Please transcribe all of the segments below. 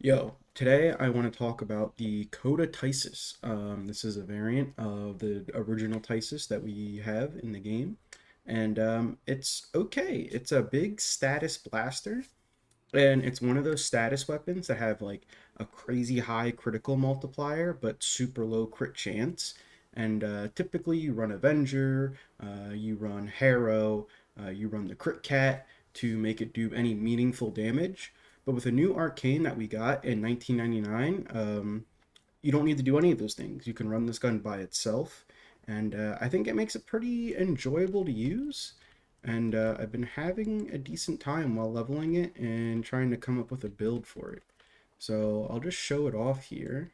Yo, today I want to talk about the Coda Tysis. This is a variant of the original Tysis that we have in the game, and it's okay. It's a big status blaster, and it's one of those status weapons that have like a crazy high critical multiplier but super low crit chance. And typically you run Avenger, you run Harrow, you run the Crit Cat to make it do any meaningful damage. But with a new arcane that we got in 1999, you don't need to do any of those things. You can run this gun by itself, and I think it makes it pretty enjoyable to use. And I've been having a decent time while leveling it and trying to come up with a build for it. So I'll just show it off here.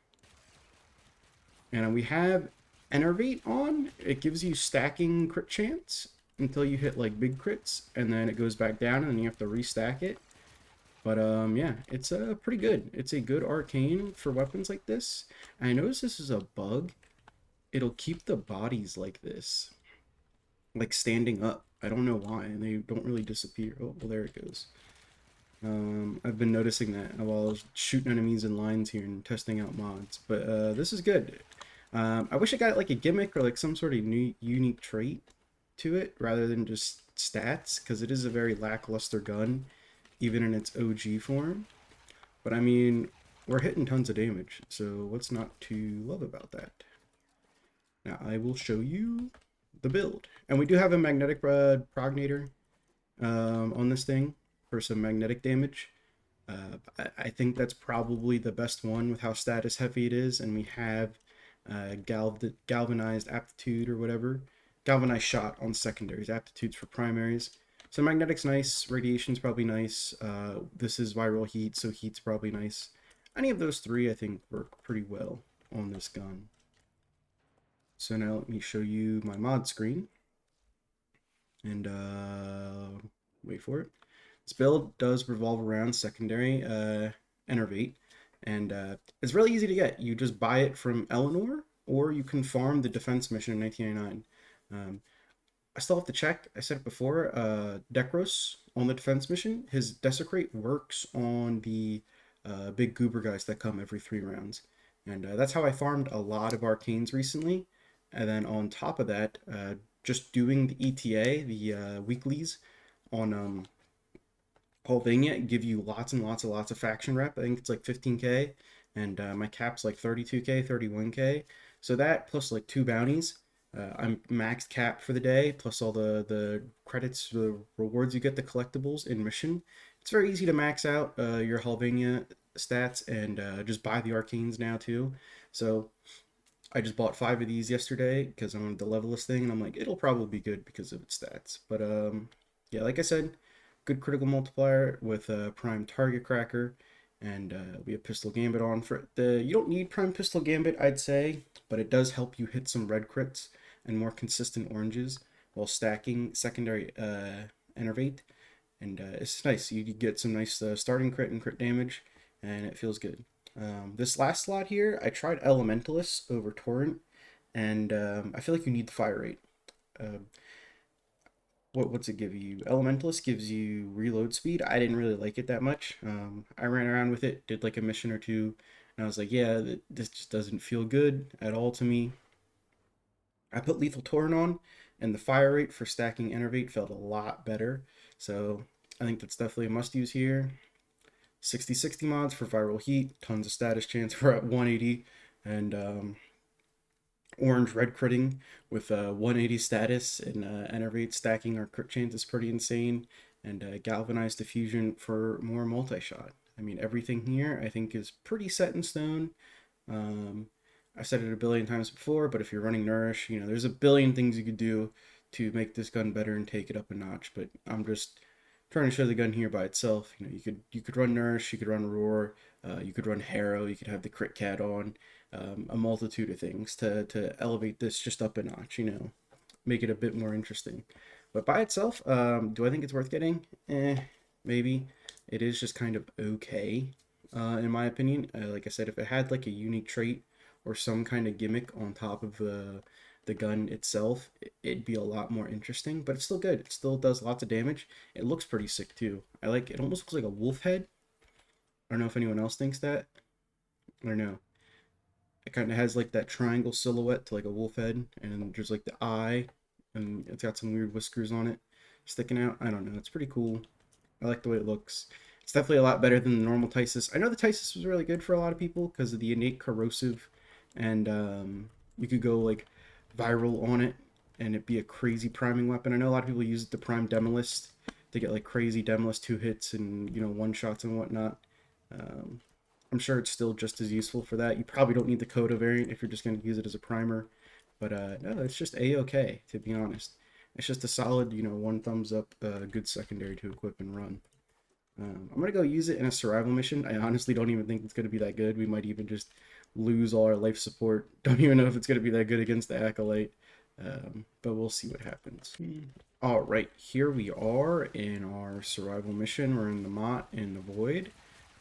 And we have Enervate on. It gives you stacking crit chance until you hit like big crits, and then it goes back down, and then you have to restack it. But yeah, it's pretty good. It's a good arcane for weapons like this. And I noticed this is a bug. It'll keep the bodies like this, like standing up. I don't know why, and they don't really disappear. Oh, well, there it goes. I've been noticing that while I was shooting enemies in lines here and testing out mods. But this is good. I wish I got like a gimmick or like some sort of new unique trait to it rather than just stats, because it is a very lackluster gun, even in its OG form. But I mean, we're hitting tons of damage, so what's not to love about that? Now I will show you the build. And we do have a magnetic prognator on this thing for some magnetic damage. I think that's probably the best one with how status heavy it is, and we have galvanized aptitude or whatever, galvanized shot on secondaries, aptitudes for primaries. So magnetic's nice, radiation's probably nice. This is viral heat, so heat's probably nice. Any of those three, I think, work pretty well on this gun. So now let me show you my mod screen and wait for it. This build does revolve around secondary Enervate, and it's really easy to get. You just buy it from Eleanor, or you can farm the defense mission in 1999. I still have to check. I said it before. Dekros on the defense mission, his Desecrate works on the big goober guys that come every 3 rounds. And that's how I farmed a lot of arcanes recently. And then on top of that, just doing the ETA, the weeklies on Pennsylvania give you lots and lots of faction rep. I think it's like 15k, and my cap's like 32k, 31k. So that plus like 2 bounties. I'm maxed cap for the day, plus all the credits, the rewards you get, the collectibles in mission. It's very easy to max out your Halvania stats and just buy the arcanes now too. So I just bought 5 of these yesterday because I wanted to level this thing, and I'm like, it'll probably be good because of its stats. But yeah, like I said, good critical multiplier with a prime target cracker, and we have pistol gambit on for the. You don't need prime pistol gambit, I'd say, but it does help you hit some red crits and more consistent oranges while stacking secondary enervate, and it's nice. You get some nice starting crit and crit damage, and it feels good. This last slot here, I tried Elementalist over Torrent, and I feel like you need the fire rate. Uh, what's it give you? Elementalist gives you reload speed. I didn't really like it that much. I ran around with it, did like a mission or two, and I was like, yeah, this just doesn't feel good at all to me. I put Lethal Torrent on, and the fire rate for stacking Enervate felt a lot better. So I think that's definitely a must use here. 60/60 mods for viral heat, tons of status chance. We're at 180, and orange red critting with 180 status and enervate stacking our crit chance is pretty insane. And galvanized diffusion for more multi shot. I mean, everything here I think is pretty set in stone. Um, I've said it a billion times before, but if you're running Nourish, you know, there's a billion things you could do to make this gun better and take it up a notch. But I'm just trying to show the gun here by itself. You know, you could run Nourish, you could run Roar, you could run Harrow, you could have the Crit Cat on, a multitude of things to elevate this just up a notch. You know, make it a bit more interesting. But by itself, do I think it's worth getting? Maybe. It is just kind of okay, in my opinion. Like I said, if it had like a unique trait or some kind of gimmick on top of the gun itself, it'd be a lot more interesting. But it's still good. It still does lots of damage. It looks pretty sick too. I like it. Almost looks like a wolf head. I don't know if anyone else thinks that. I don't know. It kind of has like that triangle silhouette to like a wolf head, and there's like the eye, and it's got some weird whiskers on it sticking out. I don't know. It's pretty cool. I like the way it looks. It's definitely a lot better than the normal Tysis. I know the Tysis was really good for a lot of people because of the innate corrosive, and you could go like viral on it, and it'd be a crazy priming weapon. I know a lot of people use it to prime Demolist to get like crazy Demolist 2 hits and one shots and whatnot. Um, I'm sure it's still just as useful for that. You probably don't need the Coda variant if you're just going to use it as a primer, but no, it's just a-okay, to be honest. It's just a solid, one thumbs up, good secondary to equip and run. I'm gonna go use it in a survival mission. I honestly don't even think it's gonna be that good. We might even just lose all our life support. Don't even know if it's gonna be that good against the Acolyte. But we'll see what happens. All right, here we are in our survival mission. We're in the Mott in the Void,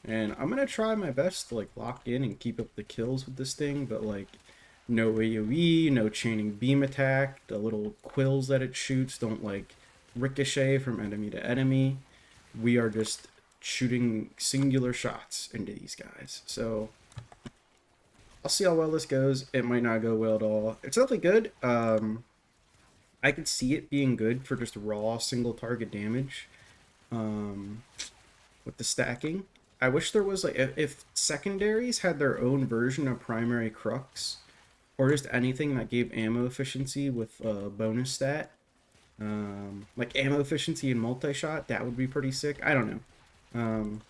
and I'm gonna try my best to like lock in and keep up the kills with this thing. But like, no AOE, no chaining beam attack. The little quills that it shoots don't like ricochet from enemy to enemy. We are just shooting singular shots into these guys. So I'll see how well this goes. It might not go well at all. It's definitely good. I could see it being good for just raw single target damage um, with the stacking. I wish there was like if secondaries had their own version of primary crux or just anything that gave ammo efficiency with a bonus stat. Like ammo efficiency and multi-shot, that would be pretty sick. I don't know. Um,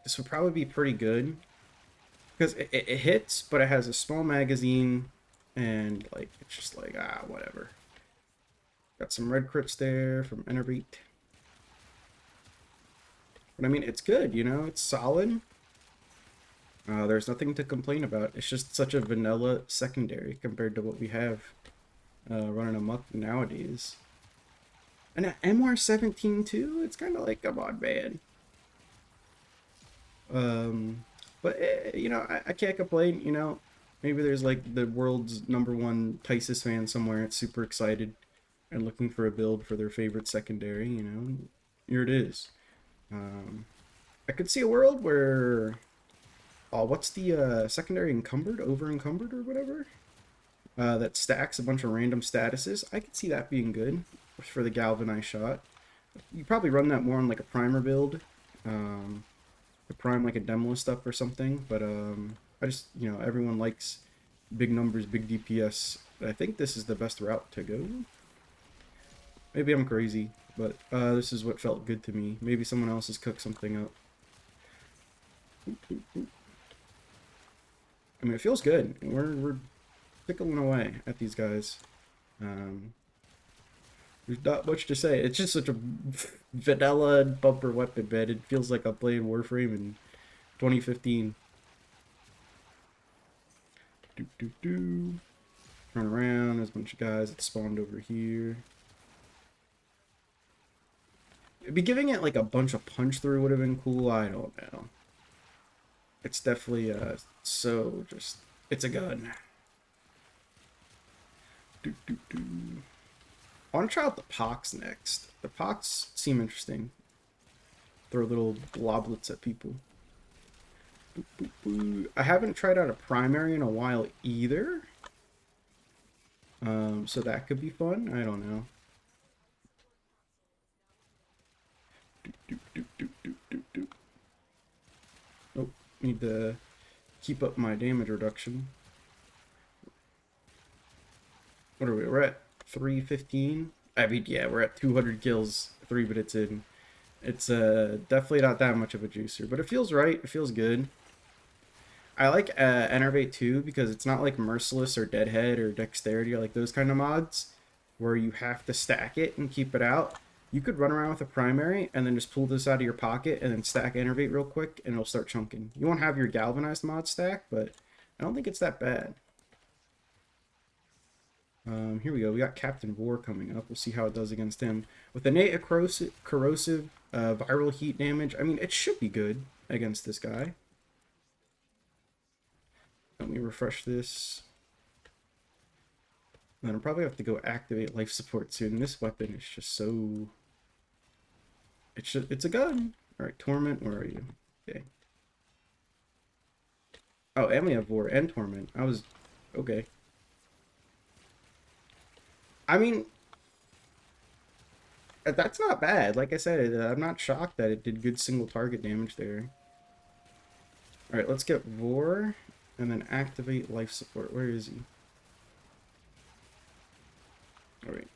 this would probably be pretty good because it hits, but it has a small magazine, and like it's just like whatever. Got some red crits there from Enerbeat, but I mean it's good. It's solid. There's nothing to complain about. It's just such a vanilla secondary compared to what we have running amok nowadays. And an MR17 too. It's kind of like, come on, man. But I can't complain. Maybe there's like the world's #1 Tysis fan somewhere that's super excited and looking for a build for their favorite secondary. Here it is. I could see a world where, oh, what's the secondary encumbered, over encumbered or whatever? That stacks a bunch of random statuses. I could see that being good for the galvanized shot. You probably run that more on like a primer build. To prime like a Demolist stuff or something, but I just everyone likes big numbers, big DPS. But I think this is the best route to go. Maybe I'm crazy, but this is what felt good to me. Maybe someone else has cooked something up. I mean, it feels good. We're tickling away at these guys. There's not much to say. It's just such a vanilla bumper weapon, man. It feels like I'm playing Warframe in 2015. Turn around. There's a bunch of guys that spawned over here. Maybe giving it like a bunch of punch through would have been cool. I don't know. It's definitely so just it's a gun. I want to try out the Pox next. The Pox seem interesting. Throw little globlets at people. I haven't tried out a primary in a while either. So that could be fun. I don't know. Oh, need to keep up my damage reduction. What are we? We're at 315. I mean, yeah, we're at 200 kills 3 minutes in. It's definitely not that much of a juicer, but it feels right. It feels good. I like Enervate too because it's not like Merciless or Deadhead or Dexterity or like those kind of mods where you have to stack it and keep it out. You could run around with a primary and then just pull this out of your pocket and then stack Enervate real quick and it'll start chunking. You won't have your Galvanized mod stack, but I don't think it's that bad. Here we go. We got Captain Vor coming up. We'll see how it does against him. With innate corrosive viral heat damage, I mean, it should be good against this guy. Let me refresh this. Then I'll probably have to go activate life support soon. This weapon is just so... It's a gun. Alright, Torment, where are you? Okay. Oh, and we have Vor and Torment. I was... Okay. I mean, that's not bad. Like I said, I'm not shocked that it did good single target damage there. Alright, let's get Vor, and then activate Life Support. Where is he? Alright.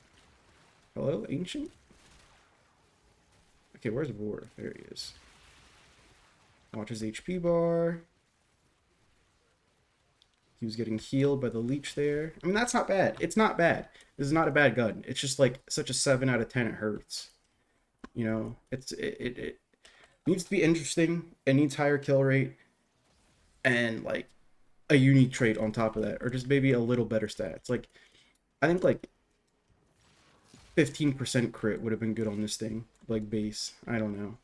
Hello, Ancient? Okay, where's Vor? There he is. Watch his HP bar. He was getting healed by the leech there. I mean, that's not bad. It's not bad. This is not a bad gun. It's just like such a 7 out of 10 it hurts. You know, it needs to be interesting. It needs higher kill rate and like a unique trait on top of that, or just maybe a little better stats. Like I think like 15% crit would have been good on this thing, like base. I don't know.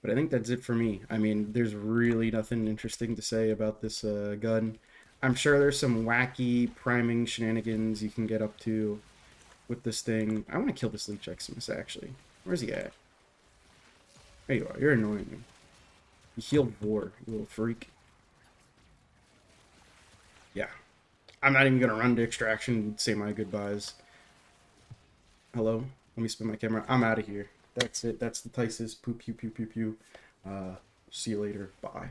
But I think that's it for me. I mean, there's really nothing interesting to say about this gun. I'm sure there's some wacky priming shenanigans you can get up to with this thing. I want to kill this Leech Eximus, actually. Where's he at? There you are. You're annoying me. You healed Vor, you little freak. Yeah. I'm not even going to run to extraction and say my goodbyes. Hello? Let me spin my camera. I'm out of here. That's it. That's the Tysis. Pew, pew, pew, pew, pew. See you later. Bye.